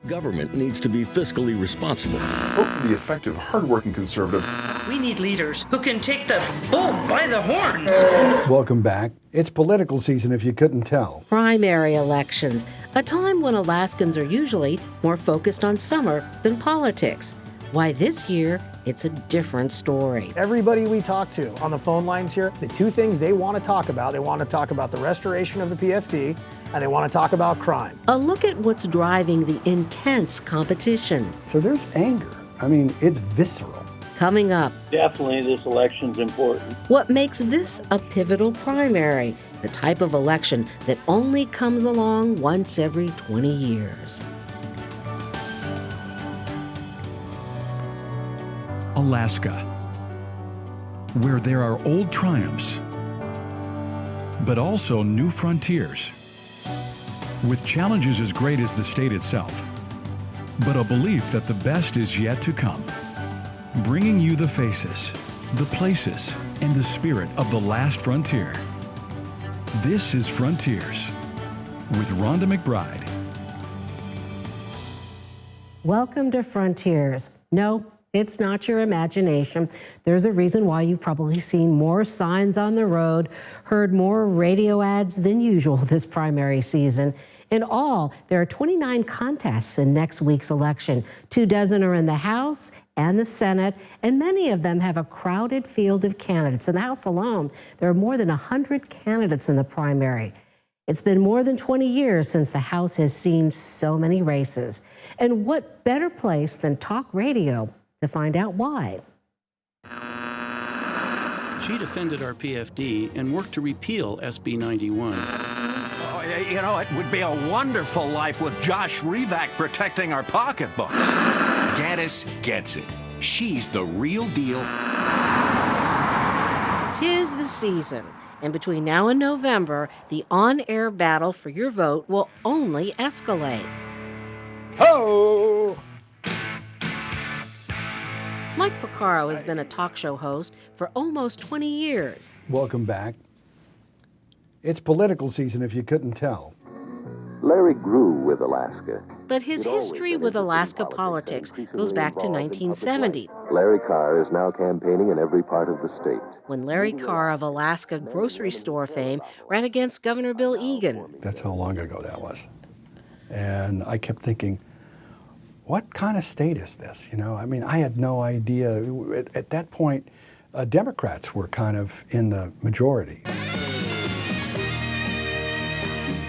Government needs to be fiscally responsible. Vote for the effective, hardworking conservative. We need leaders who can take the bull by the horns. Welcome back. It's political season, if you couldn't tell. Primary elections, a time when Alaskans are usually more focused on summer than politics. Why this year, it's a different story. Everybody we talk to on the phone lines here, the two things they want to talk about, they want to talk about the restoration of the PFD, and they want to talk about crime. A look at what's driving the intense competition. So there's anger. I mean, it's visceral. Coming up. Definitely this election's important. What makes this a pivotal primary? The type of election that only comes along once every 20 years. Alaska, where there are old triumphs, but also new frontiers, with challenges as great as the state itself, but a belief that the best is yet to come. Bringing you the faces, the places, and the spirit of the last frontier. This is Frontiers with Rhonda McBride. Welcome to Frontiers. No, it's not your imagination. There's a reason why you've probably seen more signs on the road, heard more radio ads than usual this primary season. In all, there are 29 contests in next week's election. 24 are in the House and the Senate, and many of them have a crowded field of candidates. In the House alone, there are more than 100 candidates in the primary. It's been more than 20 years since the House has seen so many races. And what better place than talk radio to find out why? She defended our PFD and worked to repeal SB 91. You know, it would be a wonderful life with Josh Revak protecting our pocketbooks. Gaddis gets it. She's the real deal. 'Tis the season, and between now and November, the on-air battle for your vote will only escalate. Ho! Mike Porcaro has been a talk show host for almost 20 years. Welcome back. It's political season, if you couldn't tell. Larry grew with Alaska. But his history with Alaska politics goes back to 1970. Larry Carr is now campaigning in every part of the state. When Larry Carr of Alaska grocery store fame ran against Governor Bill Egan. That's how long ago that was. And I kept thinking, what kind of state is this? You know, I mean, I had no idea. At that point, Democrats were kind of in the majority.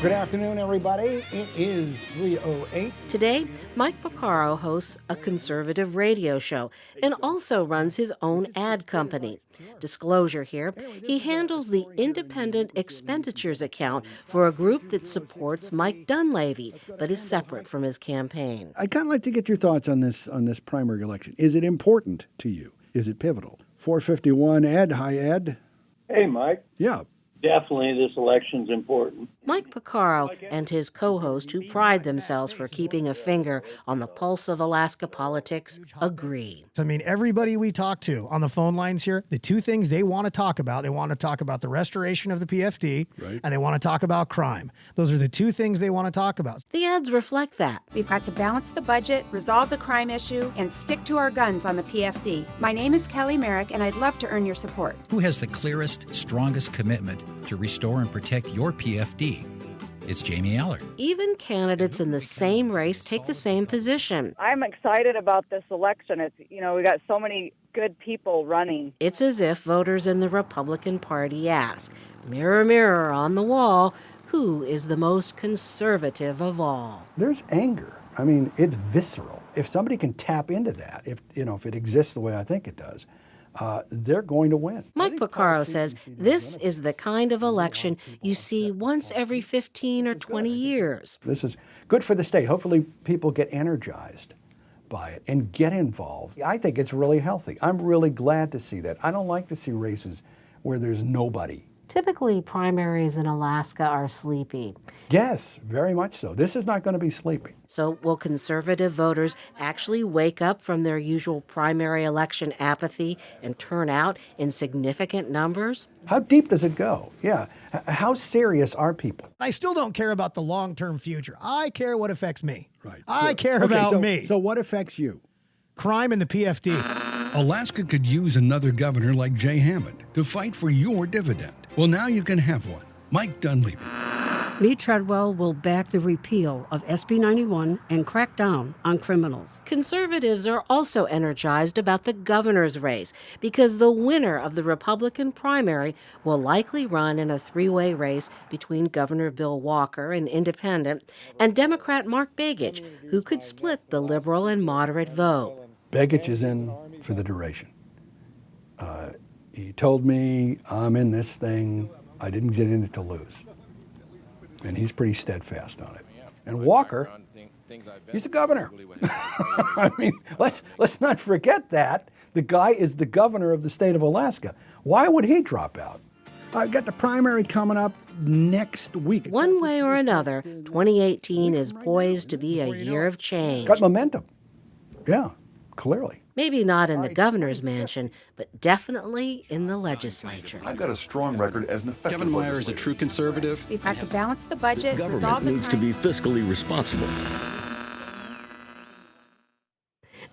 Good afternoon, everybody. It is 3:08. Today, Mike Porcaro hosts a conservative radio show and also runs his own ad company. Disclosure here, he handles the independent expenditures account for a group that supports Mike Dunleavy, but is separate from his campaign. I'd kind of like to get your thoughts on this primary election. Is it important to you? Is it pivotal? 451 Ed. Hi, Ed. Hey, Mike. Yeah. Definitely this election's important. Mike Porcaro and his co-host, who pride themselves for keeping a finger on the pulse of Alaska politics, agree. I mean, everybody we talk to on the phone lines here, the two things they want to talk about, they want to talk about the restoration of the PFD, right, and they want to talk about crime. Those are the two things they want to talk about. The ads reflect that. We've got to balance the budget, resolve the crime issue, and stick to our guns on the PFD. My name is Kelly Merrick, and I'd love to earn your support. Who has the clearest, strongest commitment to restore and protect your PFD? It's Jamie Aller. Even candidates in the same race take the same position. I'm excited about this election. We got so many good people running. It's as if voters in the Republican Party ask, mirror, mirror on the wall, who is the most conservative of all? There's anger. I mean, it's visceral. If somebody can tap into that, if it exists the way I think it does, they're going to win. Mike Porcaro says this is the kind of election you see once every 15 or 20 years. This is good for the state. Hopefully people get energized by it and get involved. I think it's really healthy. I'm really glad to see that. I don't like to see races where there's nobody Typically, primaries in Alaska are sleepy. Yes, very much so. This is not going to be sleepy. So will conservative voters actually wake up from their usual primary election apathy and turn out in significant numbers? How deep does it go? Yeah. How serious are people? I still don't care about the long-term future. I care what affects me. Right. I care about me. So what affects you? Crime and the PFD. Alaska could use another governor like Jay Hammond to fight for your dividend. Well, now you can have one. Mike Dunleavy. Lee Treadwell will back the repeal of SB 91 and crack down on criminals. Conservatives are also energized about the governor's race because the winner of the Republican primary will likely run in a three-way race between Governor Bill Walker, an independent, and Democrat Mark Begich, who could split the liberal and moderate vote. Begich is in for the duration. He told me, I'm in this thing. I didn't get in it to lose. And he's pretty steadfast on it. And Walker, he's the governor. I mean, let's not forget that. The guy is the governor of the state of Alaska. Why would he drop out? I've got the primary coming up next week. One way or another, 2018 is poised to be a year of change. Got momentum. Yeah, clearly. Maybe not in the governor's mansion, but definitely in the legislature. I've got a strong record as an effective Kevin Meyer is a true conservative. We've got to balance the budget, resolve Government the needs to be fiscally responsible.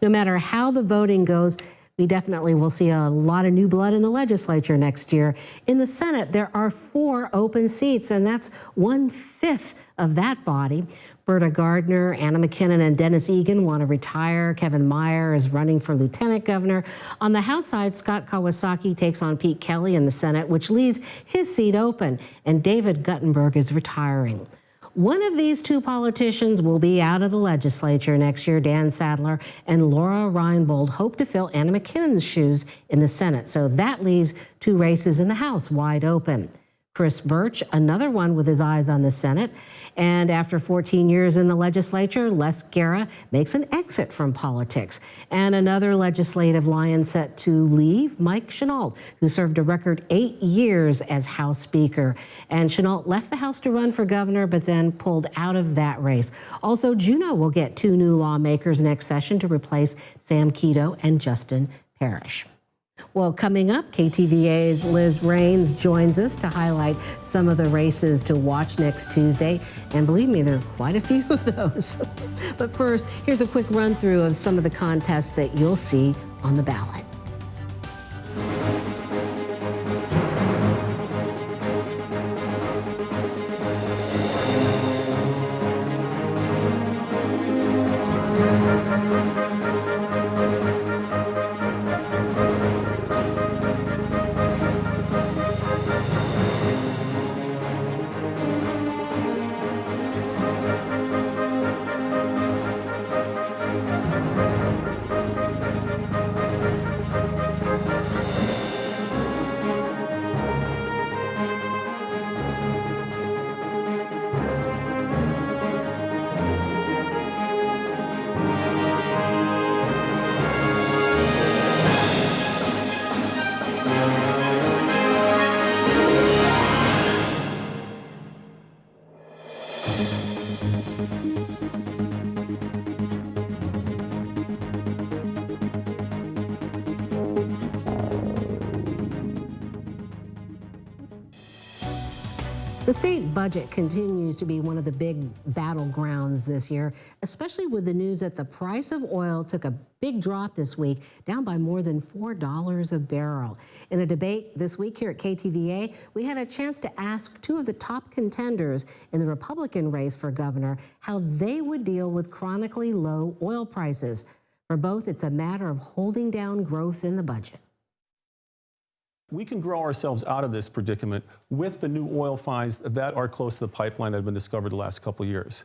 No matter how the voting goes, we definitely will see a lot of new blood in the legislature next year. In the Senate, there are 4 open seats, and that's 1/5 of that body. Berta Gardner, Anna McKinnon, and Dennis Egan want to retire. Kevin Meyer is running for lieutenant governor. On the House side, Scott Kawasaki takes on Pete Kelly in the Senate, which leaves his seat open, and David Guttenberg is retiring. One of these 2 politicians will be out of the legislature next year. Dan Sadler and Laura Reinbold hope to fill Anna McKinnon's shoes in the Senate. So that leaves 2 races in the House wide open. Chris Birch, another one with his eyes on the Senate. And after 14 years in the legislature, Les Guerra makes an exit from politics. And another legislative lion set to leave, Mike Chenault, who served a record 8 years as House Speaker. And Chenault left the House to run for governor, but then pulled out of that race. Also, Juneau will get 2 new lawmakers next session to replace Sam Keto and Justin Parrish. Well, coming up, KTVA's Liz Raines joins us to highlight some of the races to watch next Tuesday. And believe me, there are quite a few of those. But first, here's a quick run through of some of the contests that you'll see on the ballot. The state budget continues to be one of the big battlegrounds this year, especially with the news that the price of oil took a big drop this week, down by more than $4 a barrel. In a debate this week here at KTVA, we had a chance to ask 2 of the top contenders in the Republican race for governor how they would deal with chronically low oil prices. For both, it's a matter of holding down growth in the budget. We can grow ourselves out of this predicament with the new oil finds that are close to the pipeline that have been discovered the last couple of years.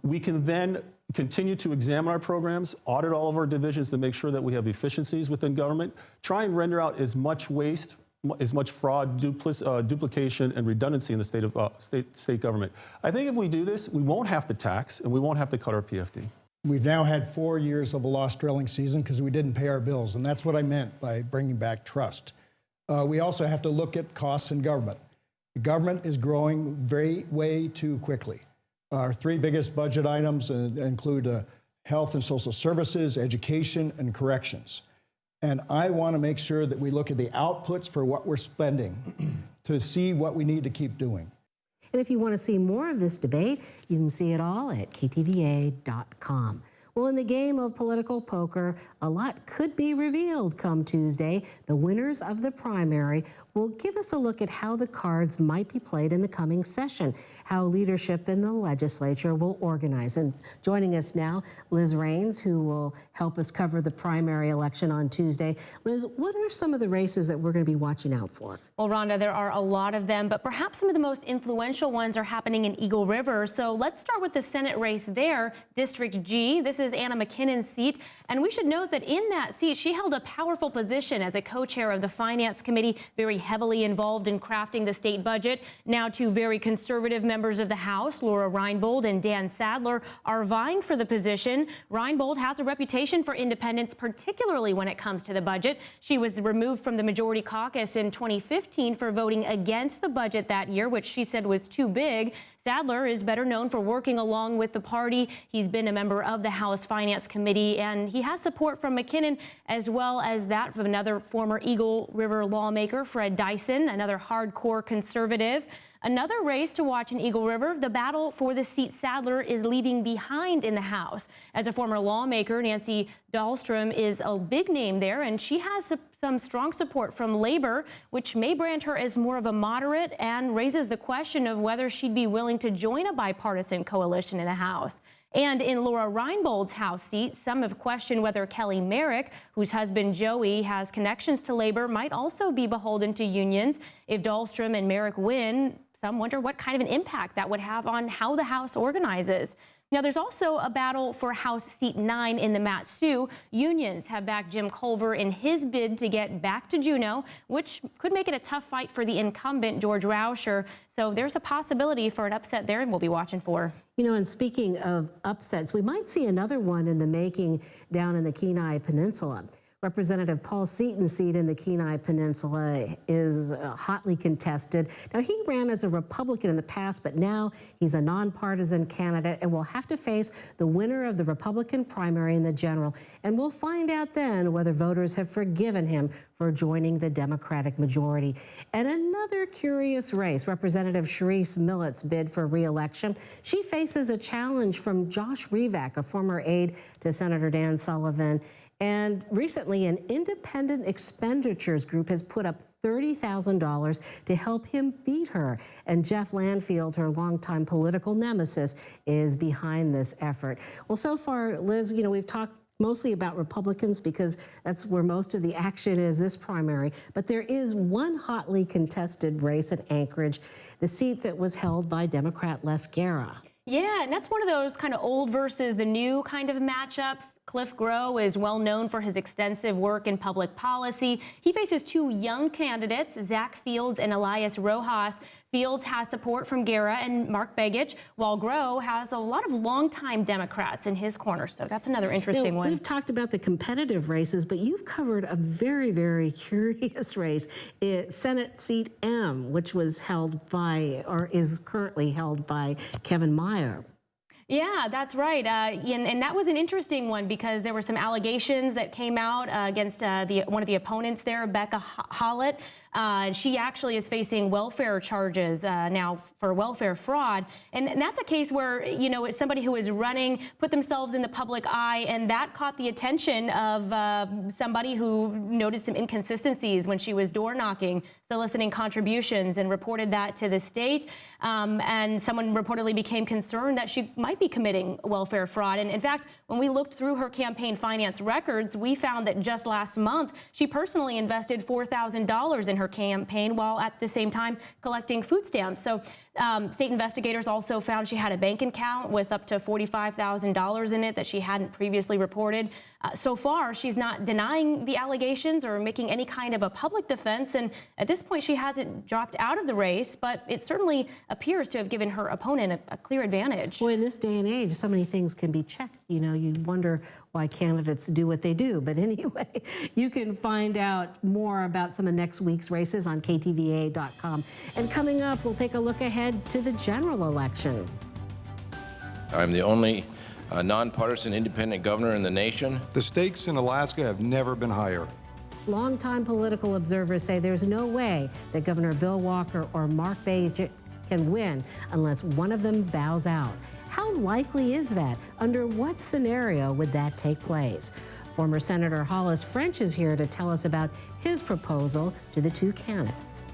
We can then continue to examine our programs, audit all of our divisions to make sure that we have efficiencies within government, try and render out as much waste, as much fraud, duplication, and redundancy in the state government. I think if we do this, we won't have to tax and we won't have to cut our PFD. We've now had 4 years of a lost drilling season because we didn't pay our bills, and that's what I meant by bringing back trust. We also have to look at costs in government. The government is growing way too quickly. Our three biggest budget items include health and social services, education, and corrections. And I want to make sure that we look at the outputs for what we're spending to see what we need to keep doing. And if you want to see more of this debate, you can see it all at KTVA.com. Well, in the game of political poker, a lot could be revealed come Tuesday. The winners of the primary will give us a look at how the cards might be played in the coming session, how leadership in the legislature will organize. And joining us now, Liz Raines, who will help us cover the primary election on Tuesday. Liz, what are some of the races that we're going to be watching out for? Well, Rhonda, there are a lot of them, but perhaps some of the most influential ones are happening in Eagle River. So let's start with the Senate race there, District G. This is Anna McKinnon's seat, and we should note that in that seat, she held a powerful position as a co-chair of the Finance Committee, very heavily involved in crafting the state budget. Now two very conservative members of the House, Laura Reinbold and Dan Sadler, are vying for the position. Reinbold has a reputation for independence, particularly when it comes to the budget. She was removed from the Majority Caucus in 2015 for voting against the budget that year, which she said was too big. Sadler is better known for working along with the party. He's been a member of the House Finance Committee, and he has support from McKinnon as well as that from another former Eagle River lawmaker, Fred Dyson, another hardcore conservative. Another race to watch in Eagle River, the battle for the seat Sadler is leaving behind in the House. As a former lawmaker, Nancy Dahlstrom is a big name there, and she has some strong support from Labor, which may brand her as more of a moderate and raises the question of whether she'd be willing to join a bipartisan coalition in the House. And in Laura Reinbold's House seat, some have questioned whether Kelly Merrick, whose husband Joey has connections to Labor, might also be beholden to unions. If Dahlstrom and Merrick win, some wonder what kind of an impact that would have on how the House organizes. Now, there's also a battle for House Seat 9 in the Mat-Su. Unions have backed Jim Culver in his bid to get back to Juneau, which could make it a tough fight for the incumbent, George Rauscher. So there's a possibility for an upset there, and we'll be watching for. You know, and speaking of upsets, we might see another one in the making down in the Kenai Peninsula. Representative Paul Seaton's seat in the Kenai Peninsula is hotly contested. Now, he ran as a Republican in the past, but now he's a nonpartisan candidate and will have to face the winner of the Republican primary in the general. And we'll find out then whether voters have forgiven him for joining the Democratic majority. And another curious race, Representative Sharice Millett's bid for re-election. She faces a challenge from Josh Rivak, a former aide to Senator Dan Sullivan. And recently, an independent expenditures group has put up $30,000 to help him beat her. And Jeff Landfield, her longtime political nemesis, is behind this effort. Well, so far, Liz, you know, we've talked mostly about Republicans because that's where most of the action is this primary. But there is one hotly contested race in Anchorage, the seat that was held by Democrat Les Guerra. Yeah, and that's one of those kind of old versus the new kind of matchups. Cliff Groh is well known for his extensive work in public policy. He faces two young candidates, Zach Fields and Elias Rojas. Fields has support from Guerra and Mark Begich, while Groh has a lot of longtime Democrats in his corner. So that's another interesting one. We've talked about the competitive races, but you've covered a very, very curious race. Senate seat M, which was held by, or is currently held by Kevin Meyer. Yeah, that's right. And that was an interesting one because there were some allegations that came out against one of the opponents there, Becca Hollett. She actually is facing welfare charges now for welfare fraud. And that's a case where, you know, it's somebody who is running, put themselves in the public eye, and that caught the attention of somebody who noticed some inconsistencies when she was door knocking, soliciting contributions, and reported that to the state. And someone reportedly became concerned that she might be committing welfare fraud. And in fact, when we looked through her campaign finance records, we found that just last month, she personally invested $4,000 in her campaign while at the same time collecting food stamps. So state investigators also found she had a bank account with up to $45,000 in it that she hadn't previously reported. So far, she's not denying the allegations or making any kind of a public defense. And at this point, she hasn't dropped out of the race, but it certainly appears to have given her opponent a clear advantage. Well, in this day and age, so many things can be checked. You know, you wonder why candidates do what they do. But anyway, you can find out more about some of next week's races on KTVA.com. And coming up, we'll take a look ahead to the general election. I'm the only nonpartisan independent governor in the nation. The stakes in Alaska have never been higher. Longtime political observers say there's no way that Governor Bill Walker or Mark Begich can win unless one of them bows out. How likely is that? Under what scenario would that take place? Former Senator Hollis French is here to tell us about his proposal to the two candidates.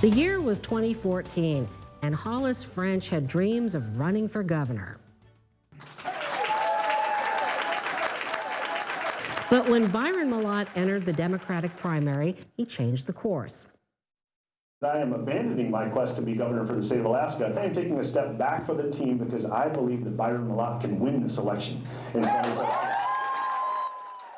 The year was 2014, and Hollis French had dreams of running for governor. But when Byron Malott entered the Democratic primary, he changed the course. I am abandoning my quest to be governor for the state of Alaska. I am taking a step back for the team because I believe that Byron Malott can win this election in 2014.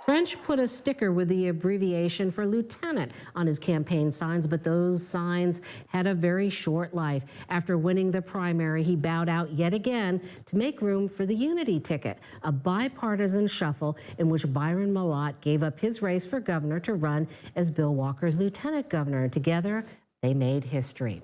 French put a sticker with the abbreviation for lieutenant on his campaign signs, but those signs had a very short life. After winning the primary, he bowed out yet again to make room for the unity ticket, a bipartisan shuffle in which Byron Malott gave up his race for governor to run as Bill Walker's lieutenant governor. Together, they made history.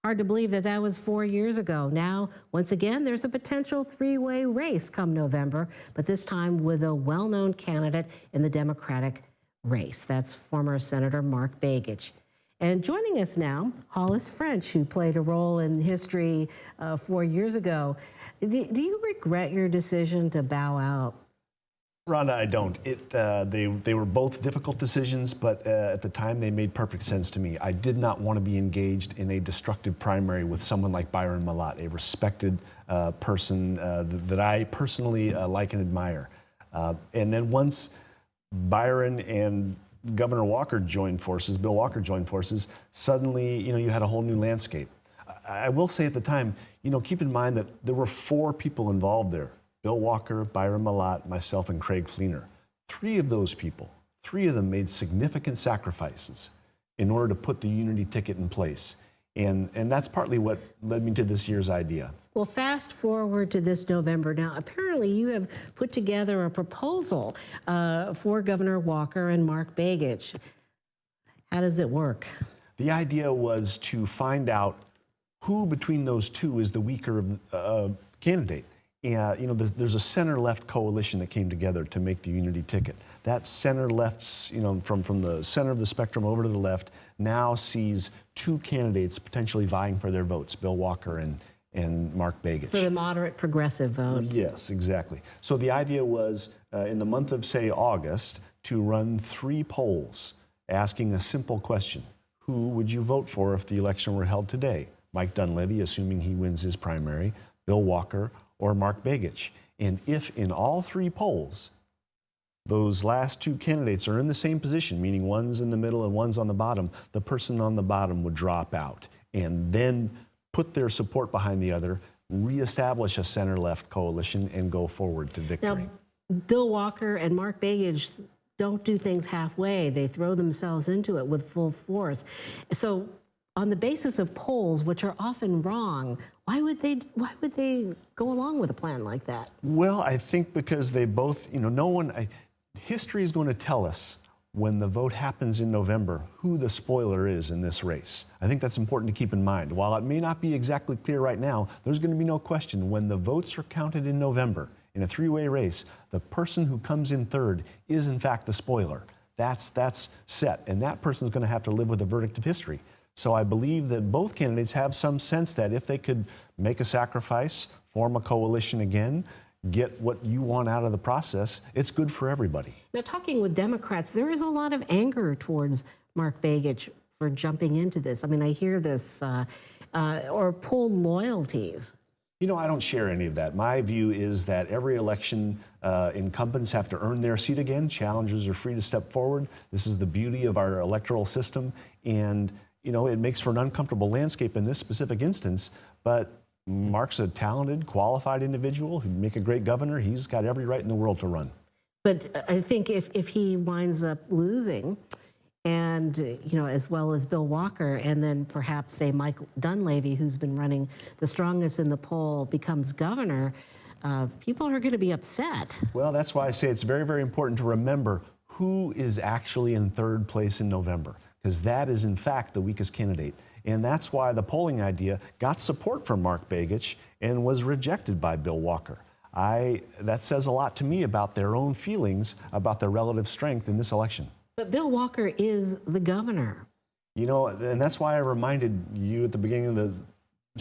Hard to believe that that was 4 years ago. Now, once again, there's a potential three-way race come November, but this time with a well-known candidate in the Democratic race. That's former Senator Mark Begich. And joining us now, Hollis French, who played a role in history 4 years ago. Do you regret your decision to bow out? Rhonda, I don't. They were both difficult decisions, but at the time they made perfect sense to me. I did not want to be engaged in a destructive primary with someone like Byron Malott, a respected person that I personally like and admire. And then once Byron and Governor Walker joined forces, Bill Walker joined forces, suddenly, you had a whole new landscape. I will say at the time, keep in mind that there were 4 people involved there. Bill Walker, Byron Malott, myself, and Craig Fleener. 3 of those people, 3 of them made significant sacrifices in order to put the unity ticket in place. And that's partly what led me to this year's idea. Well, fast forward to this November. Now, apparently you have put together a proposal for Governor Walker and Mark Begich. How does it work? The idea was to find out who between those two is the weaker candidate. There's a center-left coalition that came together to make the unity ticket. That center-left, from the center of the spectrum over to the left, now sees 2 candidates potentially vying for their votes, Bill Walker and Mark Begich. For the moderate progressive vote. Yes, exactly. So the idea was, in the month of, say, August, to run 3 polls asking a simple question. Who would you vote for if the election were held today? Mike Dunleavy, assuming he wins his primary, Bill Walker, or Mark Begich. And if in all 3 polls, those last 2 candidates are in the same position, meaning one's in the middle and one's on the bottom, the person on the bottom would drop out and then put their support behind the other, reestablish a center-left coalition, and go forward to victory. Now, Bill Walker and Mark Begich don't do things halfway. They throw themselves into it with full force. So on the basis of polls, which are often wrong, why would they go along with a plan like that? Well, I think because they both, history is going to tell us when the vote happens in November who the spoiler is in this race. I think that's important to keep in mind. While it may not be exactly clear right now, there's going to be no question when the votes are counted in November in a 3-way race, the person who comes in third is in fact the spoiler. That's set, and that person's going to have to live with the verdict of history. So I believe that both candidates have some sense that if they could make a sacrifice, form a coalition again, get what you want out of the process, it's good for everybody. Now, talking with Democrats, there is a lot of anger towards Mark Begich for jumping into this. I mean, I hear this, or pulled loyalties. You know, I don't share any of that. My view is that every election, incumbents have to earn their seat again. Challengers are free to step forward. This is the beauty of our electoral system. And, you know, it makes for an uncomfortable landscape in this specific instance, but Mark's a talented, qualified individual who'd make a great governor. He's got every right in the world to run. But I think if he winds up losing, and, you know, as well as Bill Walker, and then perhaps, say, Mike Dunleavy, who's been running the strongest in the poll, becomes governor, people are going to be upset. Well, that's why I say it's very, very important to remember who is actually in third place in November, because that is, in fact, the weakest candidate. And that's why the polling idea got support from Mark Begich and was rejected by Bill Walker. That says a lot to me about their own feelings about their relative strength in this election. But Bill Walker is the governor. You know, and that's why I reminded you at the beginning of the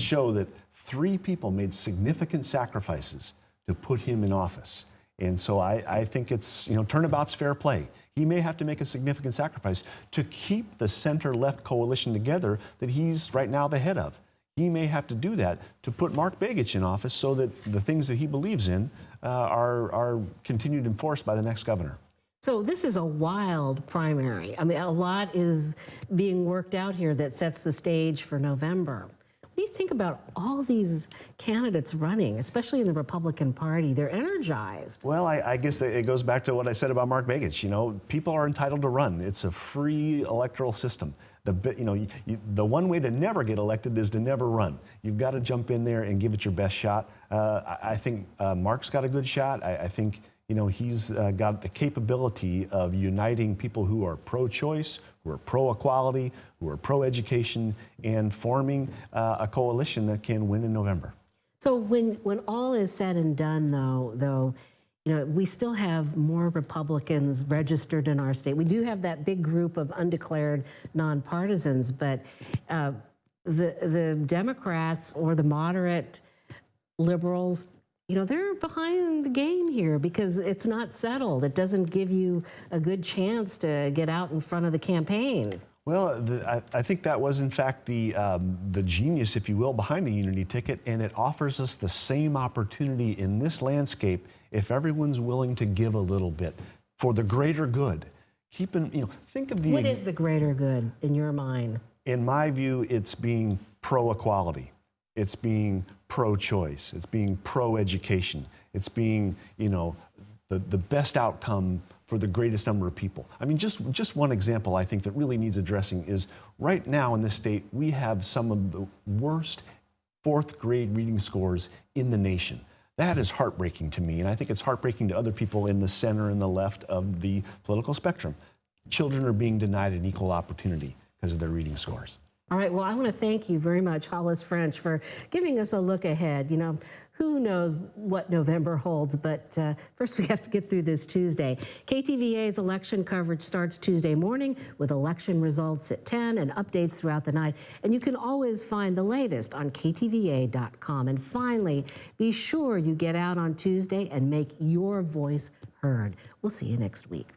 show that 3 people made significant sacrifices to put him in office. And so I think it's, you know, turnabout's fair play. He may have to make a significant sacrifice to keep the center-left coalition together that he's right now the head of. He may have to do that to put Mark Begich in office so that the things that he believes in are continued enforced by the next governor. So this is a wild primary. I mean, a lot is being worked out here that sets the stage for November. What do you think about all these candidates running, especially in the Republican Party? They're energized. Well, I guess it goes back to what I said about Mark Begich. You know, people are entitled to run. It's a free electoral system. The one way to never get elected is to never run. You've got to jump in there and give it your best shot. I think Mark's got a good shot. I think, you know, he's got the capability of uniting people who are pro-choice, who are pro-equality, who are pro-education, and forming a coalition that can win in November. So when all is said and done, though, you know, we still have more Republicans registered in our state. We do have that big group of undeclared nonpartisans, but the Democrats or the moderate liberals, you know, they're behind the game here because it's not settled. It doesn't give you a good chance to get out in front of the campaign. Well, I think that was, in fact, the genius, if you will, behind the unity ticket, and it offers us the same opportunity in this landscape if everyone's willing to give a little bit for the greater good. Think of the... What is the greater good in your mind? In my view, it's being pro-equality. It's being pro-choice. It's being pro-education. It's being, you know, the best outcome for the greatest number of people. I mean, just one example I think that really needs addressing is right now in this state, we have some of the worst 4th grade reading scores in the nation. That is heartbreaking to me, and I think it's heartbreaking to other people in the center and the left of the political spectrum. Children are being denied an equal opportunity because of their reading scores. All right, well, I want to thank you very much, Hollis French, for giving us a look ahead. You know, who knows what November holds, but first we have to get through this Tuesday. KTVA's election coverage starts Tuesday morning with election results at 10 and updates throughout the night. And you can always find the latest on KTVA.com. And finally, be sure you get out on Tuesday and make your voice heard. We'll see you next week.